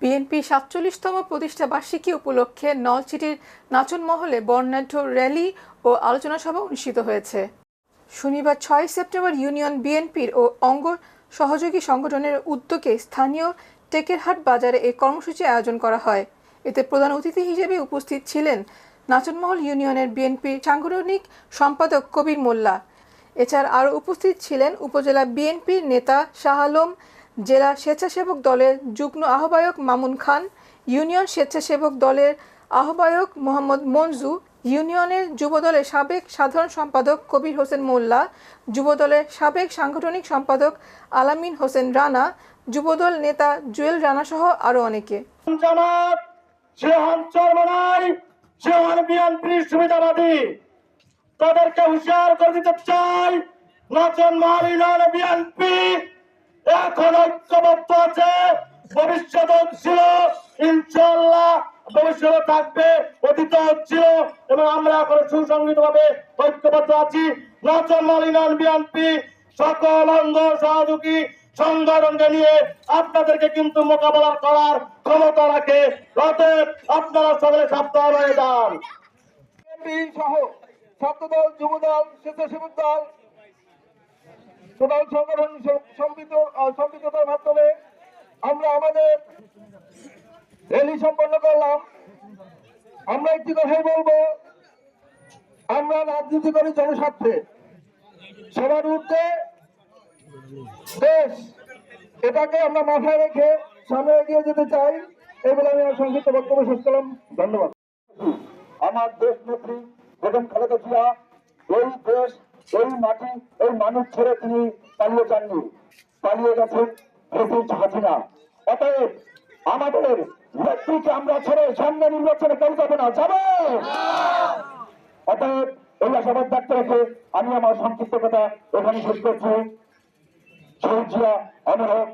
BNP ৪৭তম প্রতিষ্ঠা বার্ষিকী উপলক্ষে নলছিটির নাচন মহলে বর্ণাঢ্য র্যালি ও আলোচনা সভা অনুষ্ঠিত হয়েছে। শনিবার ৬ সেপ্টেম্বর ইউনিয়ন বিএনপির ও অঙ্গ সহযোগী সংগঠনের উদ্যোগে স্থানীয় টেকেরহাট বাজারে এই কর্মসূচি আয়োজন করা হয়। এতে প্রধান অতিথি হিসেবে উপস্থিত ছিলেন নাচনমহল ইউনিয়নের বিএনপির সাংগঠনিক সম্পাদক কবির মোল্লা। এছাড়া আরও উপস্থিত ছিলেন উপজেলা বিএনপির নেতা শাহ আলম, জেলা স্বেচ্ছাসেবক দলের যুগ্ম আহ্বায়ক মামুন খান, ইউনিয়ন স্বেচ্ছাসেবক দলের আহ্বায়ক মোহাম্মদ মঞ্জু, ইউনিয়নের যুবদলের সাবেক সাধারণ সম্পাদক কবির হোসেন মোল্লা, যুবদলের সাবেক সাংগঠনিক সম্পাদক আলামিন হোসেন রানা, যুবদল নেতা জুয়েল রানা সহ আরও অনেকে। তাদেরকে হুঁশিয়ার করে দিতে চাই, নাচনমহল ইউনিয়ন বিএনপি এখন ঐক্যবদ্ধ আছে, ভবিষ্যতে ছিল, ইনশাআল্লাহ ভবিষ্যতে থাকবে, অতীত ছিল এবং আমরা এখন সুসংগঠিত ভাবে ঐক্যবদ্ধ আছি। নাচনমহল ইউনিয়ন বিএনপি সকল অঙ্গ সহযোগী সংগঠনকে নিয়ে আপনাদেরকে কিন্তু মোকাবেলা করার ক্ষমতা রাখে। অতএব আপনারা সকলে সাবধান হয়ে যান। সহ ছাত্রদল, যুবদল, স্বেচ্ছাসেবক দল, প্রধান সংগঠন সম্পৃক্ততার মাধ্যমে আমরা আমাদের র্যালি সম্পন্ন করলাম। আমরা একটি কথাই বলবো, আমরা রাজনীতি করি জনস্বার্থে, সবার ঊর্ধ্বে দেশ, এটাকে আমরা মাথায় রেখে সামনে এগিয়ে যেতে চাই। এই বলে আমি আমার সংক্ষিপ্ত বক্তব্য শেষ করলাম। ধন্যবাদ। আমার দেশ নেত্রী বেগম খালেদা জিয়া এই দেশ, এই মাটি, এই মানুষ ছেড়ে তিনি পালিয়ে যাননি, পালিয়ে গেছেন প্রেসিডেন্ট হাসিনা। অতএব আমাদের নেত্রীকে আমরা ছেড়ে সামনে নির্বাচনে কেউ যাবে না, যাবে। অতএব এই আশাবাদ ব্যক্ত রেখে আমি আমার সংক্ষিপ্ত কথা এখানে শেষ করছি। শহীদ জিয়া অমর হোক।